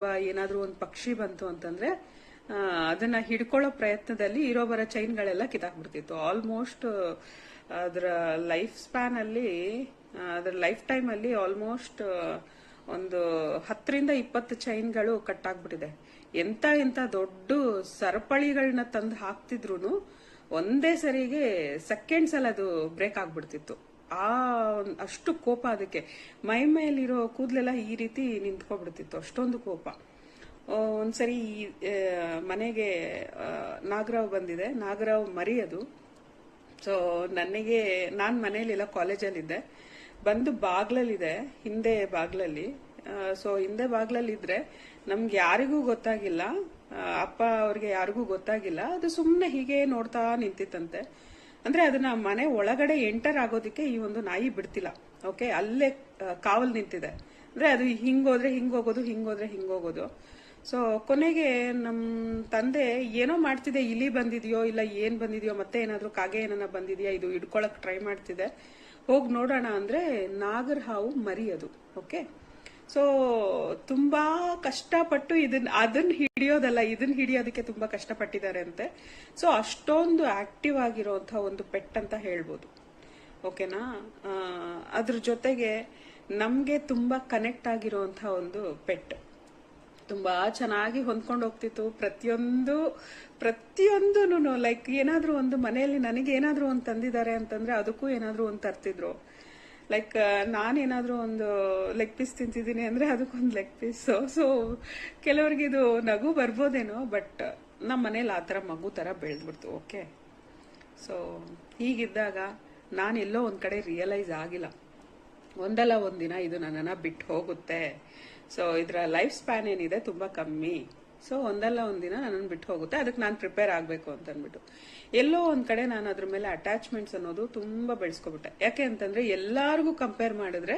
ಏನಾದ್ರೂ ಒಂದು ಪಕ್ಷಿ ಬಂತು ಅಂತಂದ್ರೆ ಅದನ್ನ ಹಿಡ್ಕೊಳ್ಳೋ ಪ್ರಯತ್ನದಲ್ಲಿ ಇರೋಬರ ಚೈನ್ಗಳೆಲ್ಲ ಕಿತ್ತಾಕ್ಬಿಡ್ತಿತ್ತು. ಆಲ್ಮೋಸ್ಟ್ ಅದರ ಲೈಫ್ ಸ್ಪ್ಯಾನ್ ಅಲ್ಲಿ ಅದರ ಲೈಫ್ ಟೈಮ್ ಅಲ್ಲಿ ಆಲ್ಮೋಸ್ಟ್ ಒಂದು 10 ರಿಂದ 20 ಚೈನ್ಗಳು ಕಟ್ ಆಗ್ಬಿಟ್ಟಿದೆ. ಎಂತ ಎಂತ ದೊಡ್ಡ ಸರಪಳಿಗಳನ್ನ ತಂದು ಹಾಕ್ತಿದ್ರು ಒಂದೇ ಸರಿಗೆ ಸೆಕೆಂಡ್ಸ್ ಅಲ್ಲಿ ಅದು ಬ್ರೇಕ್ ಆಗ್ಬಿಡ್ತಿತ್ತು. ಅಷ್ಟು ಕೋಪ ಅದಕ್ಕೆ. ಮೈ ಮೇಲಿರೋ ಕೂದಲೆಲ್ಲ ಈ ರೀತಿ ನಿಂತ್ಕೊಬಿಡ್ತಿತ್ತು, ಅಷ್ಟೊಂದು ಕೋಪ. ಒಂದ್ಸರಿ ಮನೆಗೆ ನಾಗರಾವ್ ಬಂದಿದೆ, ನಾಗರಾವ್ ಮರಿ ಅದು. ಸೊ ನಾನ್ ಮನೇಲಿಲ್ಲ, ಕಾಲೇಜಲ್ಲಿದ್ದೆ. ಬಂದು ಬಾಗ್ಲಲ್ಲಿದೆ, ಹಿಂದೆ ಬಾಗ್ಲಲ್ಲಿ. ಸೊ ಹಿಂದೆ ಬಾಗ್ಲಲ್ಲಿ ಇದ್ರೆ ನಮ್ಗೆ ಯಾರಿಗೂ ಗೊತ್ತಾಗಿಲ್ಲ, ಅಪ್ಪ ಅವ್ರಿಗೆ ಯಾರಿಗೂ ಗೊತ್ತಾಗಿಲ್ಲ. ಅದು ಸುಮ್ನೆ ಹೀಗೆ ನೋಡ್ತಾ ನಿಂತಿತ್ತಂತೆ. ಅಂದ್ರೆ ಅದನ್ನ ಮನೆ ಒಳಗಡೆ ಎಂಟರ್ ಆಗೋದಿಕ್ಕೆ ಈ ಒಂದು ನಾಯಿ ಬಿಡ್ತಿಲ್ಲ. ಓಕೆ, ಅಲ್ಲೇ ಕಾವಲ್ ನಿಂತಿದೆ. ಅಂದ್ರೆ ಅದು ಹಿಂಗೋದ್ರೆ ಹಿಂಗೋಗೋದು, ಹಿಂಗೋದ್ರೆ ಹಿಂಗೋಗೋದು. ಸೊ ಕೊನೆಗೆ ನಮ್ ತಂದೆ ಏನೋ ಮಾಡ್ತಿದೆ, ಇಲಿ ಬಂದಿದ್ಯೋ ಇಲ್ಲ ಏನ್ ಬಂದಿದ್ಯೋ, ಮತ್ತೆ ಏನಾದ್ರೂ ಕಾಗೆ ಏನನ್ನ ಬಂದಿದ್ಯಾ, ಇದು ಹಿಡ್ಕೊಳಕ್ ಟ್ರೈ ಮಾಡ್ತಿದೆ, ಹೋಗಿ ನೋಡೋಣ ಅಂದ್ರೆ ನಾಗರ ಹಾವು ಮರಿ ಅದು. ಓಕೆ, ಸೊ ತುಂಬಾ ಕಷ್ಟಪಟ್ಟು ಅದನ್ನ ಹಿಡಿಯೋದಲ್ಲ, ಇದನ್ನ ಹಿಡಿಯೋದಕ್ಕೆ ತುಂಬಾ ಕಷ್ಟಪಟ್ಟಿದ್ದಾರೆ ಅಂತೆ. ಸೊ ಅಷ್ಟೊಂದು ಆಕ್ಟಿವ್ ಆಗಿರುವಂತಹ ಒಂದು ಪೆಟ್ ಅಂತ ಹೇಳ್ಬೋದು. ಓಕೆನಾ. ಅದ್ರ ಜೊತೆಗೆ ನಮ್ಗೆ ತುಂಬಾ ಕನೆಕ್ಟ್ ಆಗಿರುವಂತಹ ಒಂದು ಪೆಟ್. ತುಂಬಾ ಚೆನ್ನಾಗಿ ಹೊಂದ್ಕೊಂಡು ಹೋಗ್ತಿತ್ತು. ಪ್ರತಿಯೊಂದು ಲೈಕ್ ಏನಾದ್ರೂ ಒಂದು ಮನೆಯಲ್ಲಿ ನನಗೆ ಏನಾದ್ರೂ ಒಂದು ತಂದಿದ್ದಾರೆ ಅಂತಂದ್ರೆ ಅದಕ್ಕೂ ಏನಾದ್ರೂ ಒಂದು ತರ್ತಿದ್ರು. ಲೈಕ್ ನಾನೇನಾದ್ರೂ ಒಂದು ಲೆಗ್ ಪೀಸ್ ತಿಂತಿದ್ದೀನಿ ಅಂದ್ರೆ ಅದಕ್ಕೊಂದು ಲೆಗ್ ಪೀಸ್. ಸೊ ಕೆಲವರಿಗೆ ಇದು ನಗು ಬರ್ಬೋದೇನೋ, ಬಟ್ ನಮ್ಮ ಮನೇಲಿ ಆ ತರ ಮಗು ತರ ಬೆಳೆದ್ಬಿಡ್ತು. ಓಕೆ, ಸೊ ಹೀಗಿದ್ದಾಗ ನಾನೆಲ್ಲೋ ಒಂದ್ ಕಡೆ ರಿಯಲೈಸ್ ಆಗಿಲ್ಲ, ಒಂದಲ್ಲ ಒಂದಿನ ಇದು ನನ್ನನ್ನ ಬಿಟ್ಟು ಹೋಗುತ್ತೆ. ಸೊ ಇದರ ಲೈಫ್ ಸ್ಪ್ಯಾನ್ ಏನಿದೆ ತುಂಬಾ ಕಮ್ಮಿ. ಸೊ ಒಂದಲ್ಲ ಒಂದಿನ ನನ್ನನ್ನು ಬಿಟ್ಟು ಹೋಗುತ್ತೆ, ಅದಕ್ಕೆ ನಾನು ಪ್ರಿಪೇರ್ ಆಗ್ಬೇಕು ಅಂತ ಅಂದ್ಬಿಟ್ಟು ಎಲ್ಲೋ ಒಂದ್ ಕಡೆ ನಾನು ಅದ್ರ ಮೇಲೆ ಅಟ್ಯಾಚ್ಮೆಂಟ್ಸ್ ಅನ್ನೋದು ತುಂಬಾ ಬೆಳೆಸ್ಕೊಬಿಟ್ಟೆ. ಯಾಕೆ ಅಂತಂದ್ರೆ ಎಲ್ಲಾರ್ಗು ಕಂಪೇರ್ ಮಾಡಿದ್ರೆ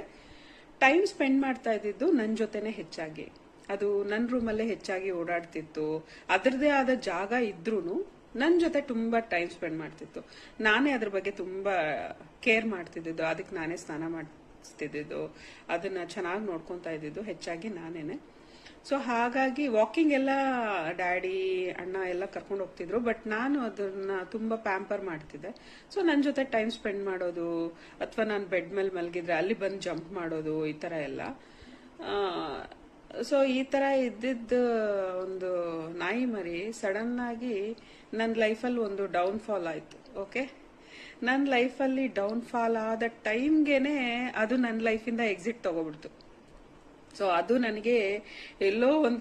ಟೈಮ್ ಸ್ಪೆಂಡ್ ಮಾಡ್ತಾ ಇದ್ದಿದ್ದು ನನ್ ಜೊತೆನೆ ಹೆಚ್ಚಾಗಿ. ಅದು ನನ್ನ ರೂಮಲ್ಲೇ ಹೆಚ್ಚಾಗಿ ಓಡಾಡ್ತಿತ್ತು, ಅದರದೇ ಆದ ಜಾಗ ಇದ್ರೂನು ನನ್ ಜೊತೆ ತುಂಬಾ ಟೈಮ್ ಸ್ಪೆಂಡ್ ಮಾಡ್ತಿತ್ತು. ನಾನೇ ಅದ್ರ ಬಗ್ಗೆ ತುಂಬಾ ಕೇರ್ ಮಾಡ್ತಿದ್ದು, ಅದಕ್ಕೆ ನಾನೇ ಸ್ನಾನ ಮಾಡ್ತಿದ್ದು, ಅದನ್ನ ಚೆನ್ನಾಗಿ ನೋಡ್ಕೊಂತಾ ಇದ್ದಿದ್ದು ಹೆಚ್ಚಾಗಿ ನಾನೇನೆ. ಸೊ ಹಾಗಾಗಿ ವಾಕಿಂಗ್ ಎಲ್ಲ ಡ್ಯಾಡಿ ಅಣ್ಣ ಎಲ್ಲ ಕರ್ಕೊಂಡು ಹೋಗ್ತಿದ್ರು, ಬಟ್ ನಾನು ಅದನ್ನ ತುಂಬಾ ಪ್ಯಾಂಪರ್ ಮಾಡ್ತಿದ್ದೆ. ಸೊ ನನ್ನ ಜೊತೆ ಟೈಮ್ ಸ್ಪೆಂಡ್ ಮಾಡೋದು, ಅಥವಾ ನಾನು ಬೆಡ್ ಮೇಲೆ ಮಲಗಿದ್ರೆ ಅಲ್ಲಿ ಬಂದು ಜಂಪ್ ಮಾಡೋದು, ಈ ತರ ಎಲ್ಲ. ಸೊ ಈ ತರ ಇದ್ದಿದ್ದ ಒಂದು ನಾಯಿ ಮರಿ ಸಡನ್ ಆಗಿ ನನ್ನ ಲೈಫಲ್ಲಿ ಒಂದು ಡೌನ್ ಫಾಲ್ ಆಯ್ತು. ಓಕೆ, ನನ್ನ ಲೈಫಲ್ಲಿ ಡೌನ್ ಫಾಲ್ ಆದ ಟೈಮ್ಗೆನೆ ಅದು ನನ್ನ ಲೈಫಿಂದ ಎಕ್ಸಿಟ್ ತಗೋಬಿಡ್ತು. ಸೊ ಅದು ನನಗೆ ಎಲ್ಲೋ ಒಂದು